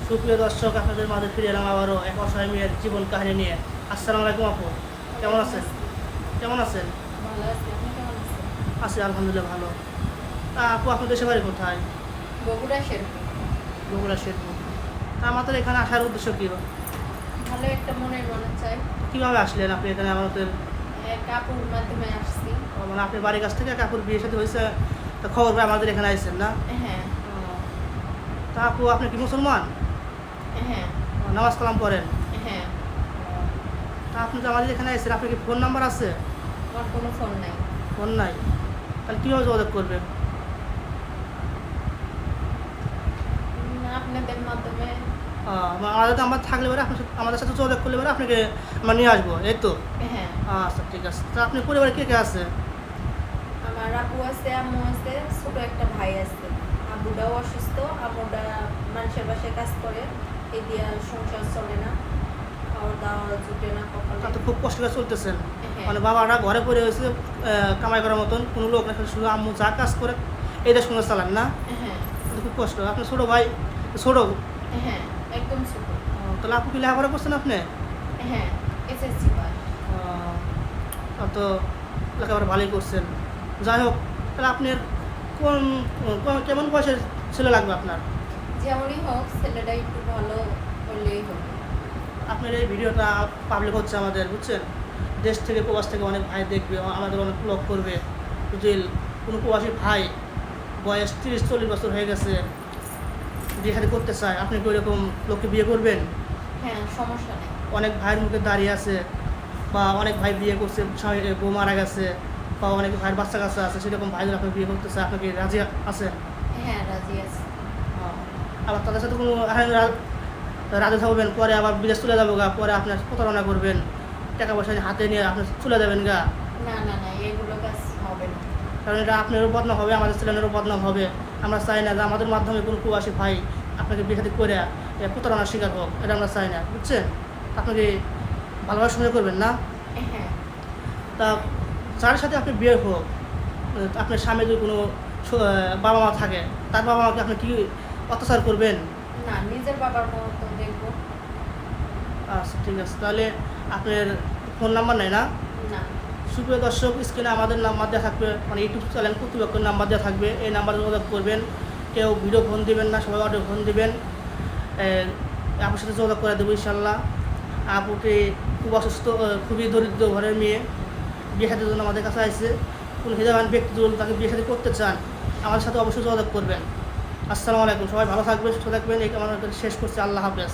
সুপ্রিয় দর্শক, আপনাদের মাঝে ফিরে এলাম আবারও এক অসহায় মেয়ের জীবন কাহিনী নিয়ে। আসসালামু আলাইকুম আপু, কেমন আছেন? কেমন আছেন? ভালো আছি, আপনি কেমন আছেন? আছি আলহামদুলিল্লাহ ভালো। তা আপু, আপনার দেশের বাড়ি কোথায়? বগুড়া শেরপুর। বগুড়া শেরপুর। তা আমাদের এখানে আসার উদ্দেশ্য কী? ভালো একটা মনে চাই। কীভাবে আসলেন আপনি এখানে আমাদের? কাপড় মাধ্যমে আসছি। মানে আপনার বাড়ির কাছ থেকে কাকুর বিয়ের সাথে হয়েছে, তা খবর পেয়ে আমাদের এখানে আসছেন না? হ্যাঁ। তা আপু, আপনি কি মুসলমান? হ্যাঁ। নামাজ কালাম করেন? হ্যাঁ। তা আপনি তো আমাদের এখানে আসছেন, আপনার কি ফোন নাম্বার আছে? আমার কোনো ফোন নাই। ফোন নাই? তাহলে কীভাবে যোগাযোগ করবেন? আপনাদের মাধ্যমে। আমাদের নাম্বার থাকলে পরে আপনার আমাদের সাথে যোগাযোগ করলে পরে আপনাকে আমরা নিয়ে আসবো, এই তো? হ্যাঁ। আচ্ছা ঠিক আছে। তা আপনি পরিবারে কে কে আছে? আমার আব্বু আছে, আম্মু আছে, ছোট একটা ভাই আছে। আব্বুটাও অসুস্থ, আম্মুটা মানুষের বাসায় কাজ করে, এই দিয়া সংসার চলে না, খাওয়া দাওয়া জুটে না তা কপালে। তো খুব কষ্ট করে চলতেছেন। হ্যাঁ। মানে বাবারা ঘরে পড়ে হয়েছে, কামাই করার মতন কোনো লোক না, শুধু আম্মু যা কাজ করে এইটা শুনে চালান না? হ্যাঁ। কিন্তু খুব কষ্ট। আপনার ছোটো ভাই? ছোটো? হ্যাঁ, একদম ছোট। তাহলে আপু কি লেখাপড়া করছেন আপনি? হ্যাঁ, এসএসসি পাস। তো লেখাপড়া ভালোই করছেন। যাই হোক, তাহলে আপনার কোন কেমন বয়সের ছেলে লাগবে আপনার? যেমনই হোক, ছেলেটা একটু ভালো হলেই হবে। আপনার এই ভিডিওটা পাবলিক হচ্ছে আমাদের, বুঝছেন? দেশ থেকে প্রবাস থেকে অনেক ভাই দেখবে, আমাদের অনেক ব্লগ করবে। যদি কোনো প্রবাসী ভাই বয়স 30-40 বছর হয়ে গেছে, বিয়ে শাদী করতে চায়, আপনি কি ওইরকম লোককে বিয়ে করবেন? হ্যাঁ, সমস্যা নেই। অনেক ভাইয়ের মুখে দাঁড়িয়ে আছে, বা অনেক ভাই বিয়ে করছে, বউ মারা গেছে, বা অনেক ভাইয়ের বাচ্চা কাচ্চা আছে, সেরকম ভাইদের আপনি বিয়ে করতে চায়, আপনাকে রাজি আছেন? হ্যাঁ, রাজি আছি। আবার তাদের সাথে কোনো রাজি থাকবেন, পরে আবার বিদেশ চলে যাবো গা, পরে আপনার প্রতারণা করবেন, টাকা পয়সা হাতে নিয়ে আপনি চলে যাবেন গা। না না না, এগুলো কাজ হবে না। কারণ এটা আপনারও বদনাম হবে, আমাদের ছেলেমেয়েরও বদনাম হবে। আমরা চাই না যে আমাদের মাধ্যমে কোনো প্রবাসী ভাই আপনাকে বিয়ে শাদী করে প্রতারণার শিকার হোক, এটা আমরা চাই না, বুঝছেন? আপনাকে ভালোভাবে সময় করবেন না? হ্যাঁ। তা যার সাথে আপনি বিয়ে হোক, আপনার স্বামী যদি কোনো বাবা মা থাকে, তার বাবা মাকে আপনি কি অত্যাচার করবেন? না, নিজের বাবার মতো দেখবো। আচ্ছা ঠিক আছে। তাহলে আপনার ফোন নাম্বার নেই না? না। সুপ্রিয় দর্শক, স্ক্রিনে আমাদের নাম্বার দেওয়া থাকবে, মানে ইউটিউব চ্যানেল কর্তৃপক্ষের নাম্বার দেওয়া থাকবে, এই নাম্বারে যোগাযোগ করবেন। কেউ ভিডিও ফোন দিবেন না, সবাই অডিও ফোন দিবেন। আপুর সাথে যোগাযোগ করে দেবো ইনশাল্লাহ। আপুকে খুব অসুস্থ, খুবই দরিদ্র ঘরের মেয়ে, বিয়ে শাদীর জন্য আমাদের কাছে আসছে। কোনো হৃদয়বান ব্যক্তি যদি তাকে বিয়ে শাদী করতে চান, আমাদের সাথে অবশ্যই যোগাযোগ করবেন। আসসালামু আলাইকুম। সবাই ভালো থাকবেন, সুস্থ থাকবেন। এই আমার শেষ করছি। আল্লাহ হাফেজ।